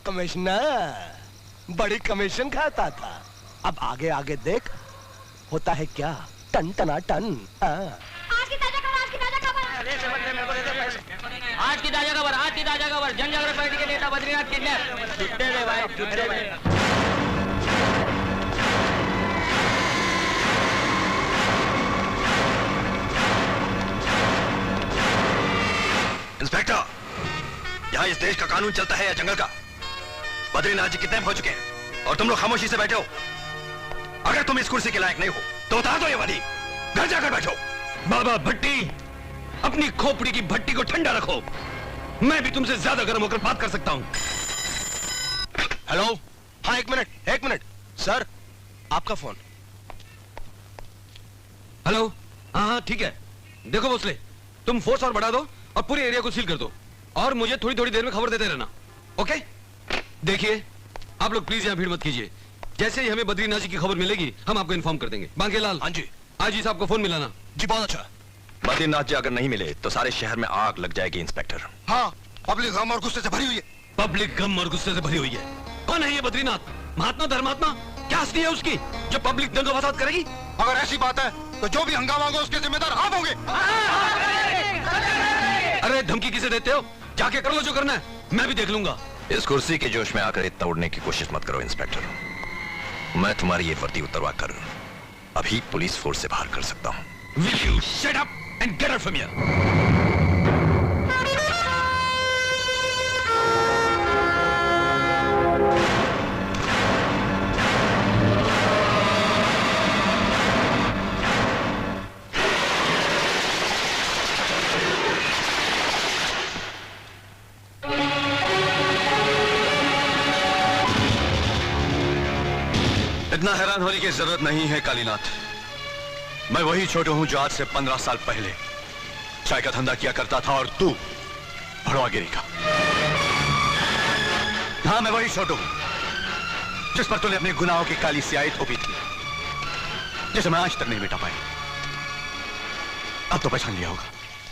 Commissioner बड़ी commission खाता था, अब आगे आगे देख होता है क्या, टन टना टन। आज की ताजा खबर, आज की ताजा खबर, आज की ताजा खबर, आज की ताजा खबर। जन जागरण पार्टी के नेता बद्रीनाथ किडनैप। छुट्टे दे भाई, छुट्टे दे। इंस्पेक्टर, यहाँ इस देश का कानून चलता है या जंगल का? बद्रीनाथ जी किडनैप हो चुके हैं और तुम लोग खामोशी से बैठे हो। अगर तुम इस कुर्सी के लायक नहीं हो तो उतार दो ये वाली, घर जाकर बैठो। बाबा भट्टी, अपनी खोपड़ी की भट्टी को ठंडा रखो। मैं भी तुमसे ज्यादा गर्म होकर बात कर सकता हूं। हेलो, हाँ एक मिनट सर, आपका फोन। हेलो, हाँ ठीक है। देखो भोसले, तुम फोर्स और बढ़ा दो और पूरे एरिया को सील कर दो और मुझे थोड़ी थोड़ी देर में खबर देते रहना, ओके? देखिए, आप लोग प्लीज यहाँ भीड़ मत कीजिए। जैसे ही हमें बद्रीनाथ जी की खबर मिलेगी हम आपको इन्फॉर्म कर देंगे। बांकेलाल, हाँ जी, आज ही साहब को फोन मिलाना। जी बहुत अच्छा। बद्रीनाथ जी अगर नहीं मिले तो सारे शहर में आग लग जाएगी इंस्पेक्टर। हाँ, पब्लिक गम और गुस्से से भरी हुई है। पब्लिक गम और गुस्से से भरी हुई है। कौन है ये बद्रीनाथ? महात्मा धर्मात्मा? क्या हस्ती है उसकी जो पब्लिक दंगा फसाद करेगी? अगर ऐसी बात है तो जो भी हंगामा होगा उसके जिम्मेदार आप होंगे। अरे धमकी किसे देते हो? जाके कर लो जो करना है, मैं भी देख लूंगा। इस कुर्सी के जोश में आकर इतना उड़ने की कोशिश मत करो इंस्पेक्टर। मैं तुम्हारी ये वर्दी उतरवा कर अभी पुलिस फोर्स से बाहर कर सकता हूँ। Will you shut up and get out from here? इतना हैरान होने की जरूरत नहीं है कालीनाथ। मैं वही छोटू हूं जो आज से 15 साल पहले चाय का धंधा किया करता था और तू भड़वागिरी का। हाँ, मैं वही छोटू हूं जिस पर तूने अपने गुनाहों की काली स्याही थोपी थी, जिसे मैं आज तक नहीं मिटा पाया। अब तो पहचान लिया होगा।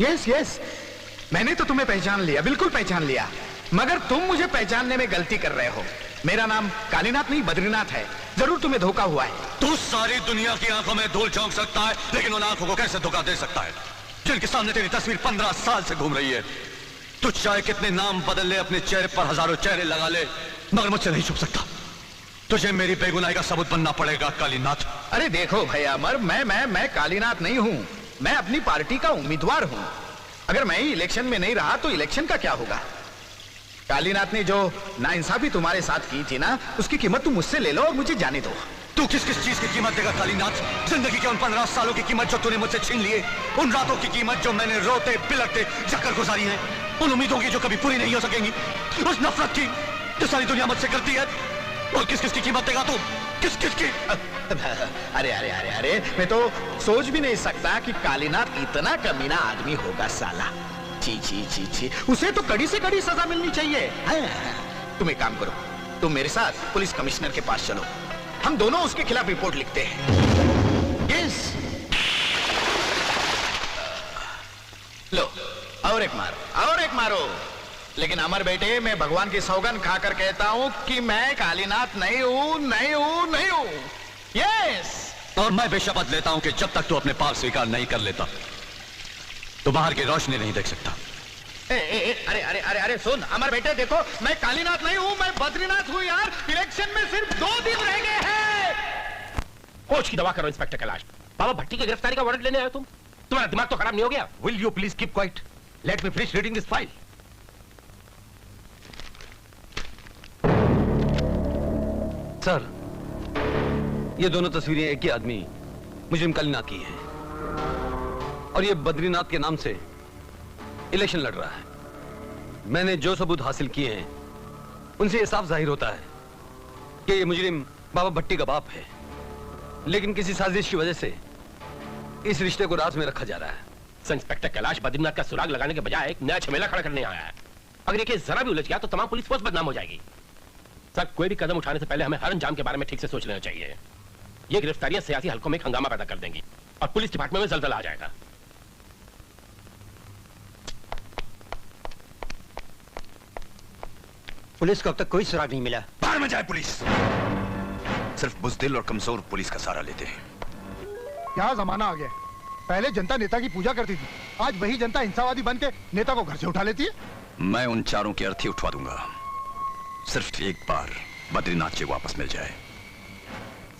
यस, मैंने तो तुम्हें पहचान लिया, बिल्कुल पहचान लिया। मगर तुम मुझे पहचानने में गलती कर रहे हो। मेरा नाम कालीनाथ नहीं बद्रीनाथ है। जरूर तुम्हें धोखा हुआ है। तू सारी दुनिया की आंखों में धूल झोंक सकता है, लेकिन उन आंखों को कैसे धोखा दे सकता है जिनके सामने तेरी तस्वीर 15 साल से घूम रही है? तू चाहे कितने नाम बदल ले, अपने चेहरे पर हजारों चेहरे लगा ले, मगर मुझसे नहीं छुप सकता। तुझे मेरी बेगुनाही का सबूत बनना पड़ेगा कालीनाथ। अरे देखो भैया अमर, मैं कालीनाथ नहीं हूँ। मैं अपनी पार्टी का उम्मीदवार हूँ। अगर मैं ही इलेक्शन में नहीं रहा तो इलेक्शन का क्या होगा? कालीनाथ ने जो नाइंसाफी तुम्हारे साथ की थी ना, उसकी कीमत तुम मुझसे ले लो और मुझे जाने दो। तू किस किस चीज की कीमत देगा कालीनाथ? जिंदगी के उन 15 सालों की कीमत जो तूने मुझसे छीन लिए, उन रातों की कीमत जो मैंने रोते बिलखते जाकर गुजारी है, उन उम्मीदों की जो कभी पूरी नहीं हो सकेंगी, उस नफरत की जो सारी दुनिया मुझसे करती है, और किस किस की कीमत देगा तू? किस किस की? अरे मैं तो सोच भी नहीं सकता कि कालीनाथ इतना कमीना आदमी होगा साला। छी, उसे तो कड़ी से कड़ी सजा मिलनी चाहिए। तुम एक काम करो, तुम मेरे साथ पुलिस कमिश्नर के पास चलो, हम दोनों उसके खिलाफ रिपोर्ट लिखते हैं। यस, लो और एक मारो। लेकिन अमर बेटे, मैं भगवान की सौगंध खाकर कहता हूं कि मैं कालीनाथ नहीं हूं। यस, और मैं बेशपथ लेता हूं कि जब तक तू अपने पाप स्वीकार नहीं कर लेता तो बाहर की रोशनी नहीं देख सकता। अरे सुन अमर बेटे, देखो मैं कालीनाथ नहीं हूं, मैं बद्रीनाथ हूं यार। इलेक्शन में सिर्फ 2 दिन रह गए हैं। होश की दवा करो इंस्पेक्टर कैलाश। बाबा भट्टी की गिरफ्तारी का वारंट लेने आए तुम? तुम्हारा दिमाग तो खराब नहीं हो गया? Will you please keep quiet? Let me finish reading this file. Sir, ये दोनों तस्वीरें एक ही आदमी मुजरिम कालीनाथ की हैं और ये बद्रीनाथ के नाम से इलेक्शन लड़ रहा है। मैंने जो सबूत हासिल किए हैं उनसे ये साफ जाहिर होता है कि ये मुजरिम बाबा भट्टी का बाप है, लेकिन किसी साजिश की वजह से इस रिश्ते को राज में रखा जा रहा है। इंस्पेक्टर कैलाश बद्रीनाथ का सुराग लगाने के बजाय एक नया झमेला खड़ा करने आया है। अगर ये केस जरा भी उलझ गया तो तमाम पुलिस फोर्स बदनाम हो जाएगी। सर, कोई भी कदम उठाने से पहले हमें हर अंजाम के बारे में ठीक से सोच लेना चाहिए। ये गिरफ्तारियां सियासी हलकों में एक हंगामा पैदा कर देंगी और पुलिस डिपार्टमेंट में जलजला आ जाएगा। पुलिस को अब तक कोई सुराग नहीं मिला। बाहर में जाए पुलिस। सिर्फ बुज़दिल और कमजोर पुलिस का सहारा लेते हैं। क्या जमाना आ गया। पहले जनता नेता की पूजा करती थी, आज वही जनता हिंसावादी बन के नेता को घर से उठा लेती है। मैं उन चारों की अर्थी उठवा दूंगा, सिर्फ एक बार बद्रीनाथ जी वापस मिल जाए।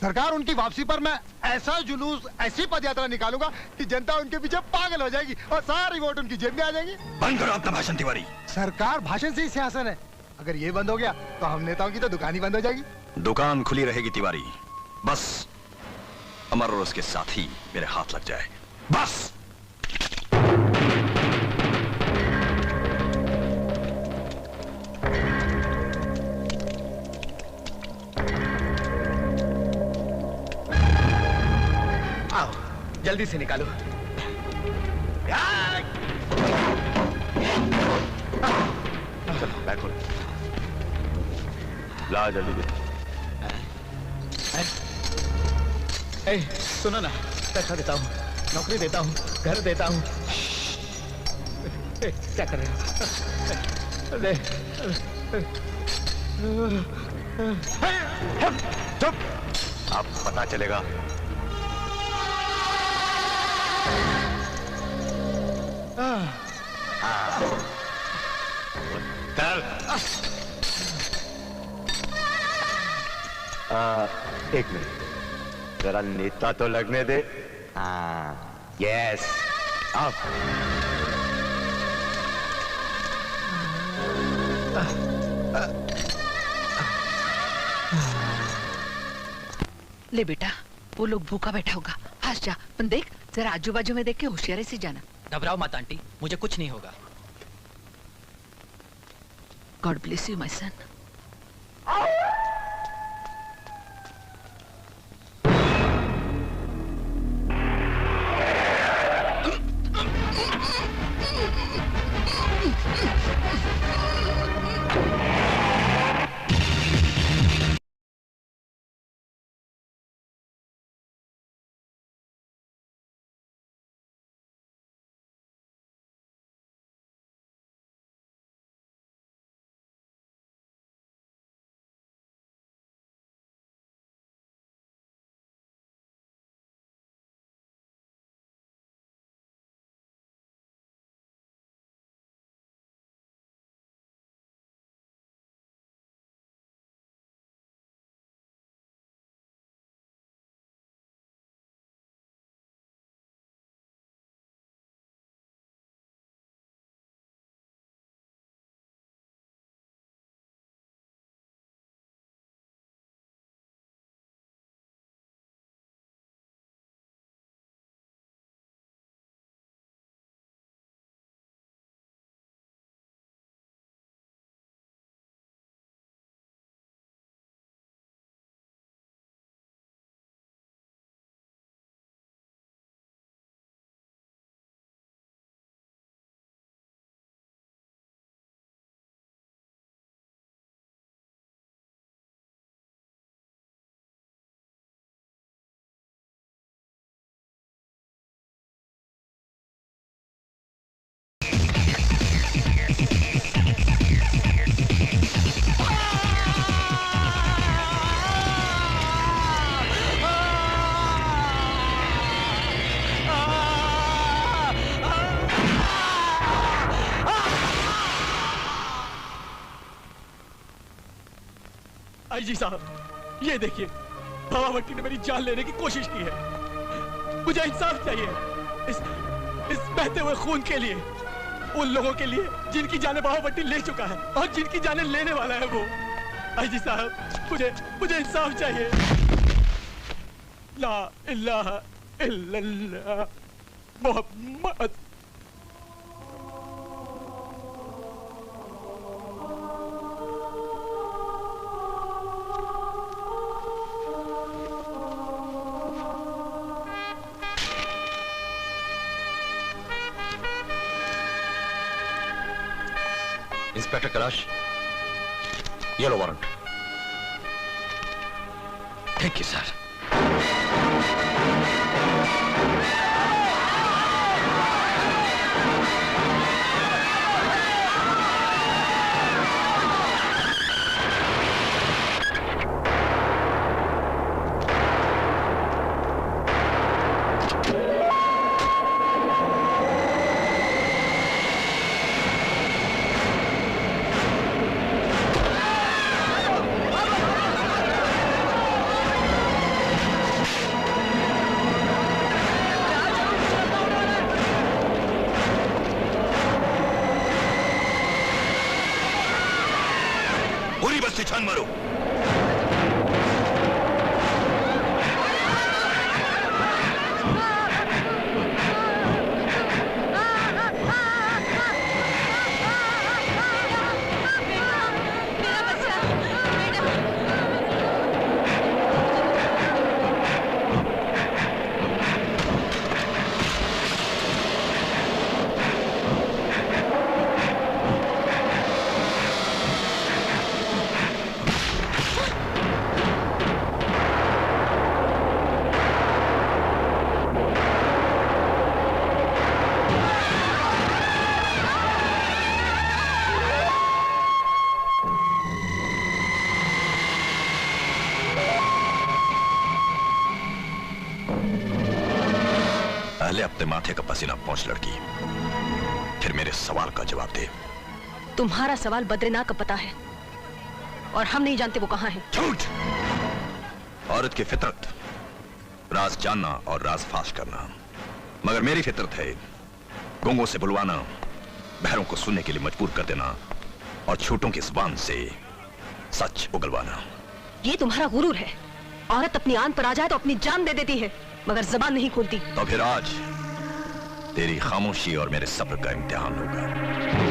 सरकार, उनकी वापसी पर मैं ऐसा जुलूस, ऐसी पदयात्रा निकालूंगा कि जनता उनके पीछे पागल हो जाएगी और सारी वोट उनकी जेब में आ जाएंगी। बंद करो अपना भाषण तिवारी। सरकार, भाषण से ही सियासत है। अगर ये बंद हो गया तो हम नेताओं की तो दुकान ही बंद हो जाएगी। दुकान खुली रहेगी तिवारी, बस अमर और उसके साथी मेरे हाथ लग जाए, बस। आओ, जल्दी से निकालो। चलो बैग खोलो। ला जल्दी। सुनो ना, पैसा देता हूँ, नौकरी देता हूँ, घर देता हूँ। क्या कर रहे हो? चुप, अब पता चलेगा। एक मिनट, जरा नेता तो लगने दे। हाँ, यस, अब ले बेटा, वो लोग भूखा बैठा होगा, हंस जा। पण देख, जरा आजू बाजू में देख के होशियारी से जाना। घबराओ मत आंटी, मुझे कुछ नहीं होगा। God bless you my son. IG साहब, ये देखिए, भावावटी ने मेरी जान लेने की कोशिश की है। मुझे इंसाफ चाहिए इस बहते हुए खून के लिए, उन लोगों के लिए जिनकी जानें भावावटी ले चुका है और जिनकी जानें लेने वाला है वो। आईजी साहब, मुझे इंसाफ चाहिए। ला इलाहा इल्लल्लाह मोहम्मद। इंस्पेक्टर कैलाश, ये लो वारंट। Thank you sir. से छान मारो। पहले अपने माथे का पसीना पोंछ लड़की, फिर मेरे सवाल का जवाब दे। तुम्हारा सवाल बद्रीनाथ का पता है और हम नहीं जानते वो कहाँ है। झूठ। औरत की फितरत राज जानना और राज फाश करना, मगर मेरी फितरत है गूंगों से बुलवाना, बहरों को सुनने के लिए मजबूर कर देना और छोटों की जुबान से सच उगलवाना। ये तुम्हारा गुरूर है। औरत अपनी आन पर आ जाए तो अपनी जान दे देती है, मगर जबान नहीं खोलती। तो फिर आज तेरी खामोशी और मेरे सब्र का इम्तिहान होगा।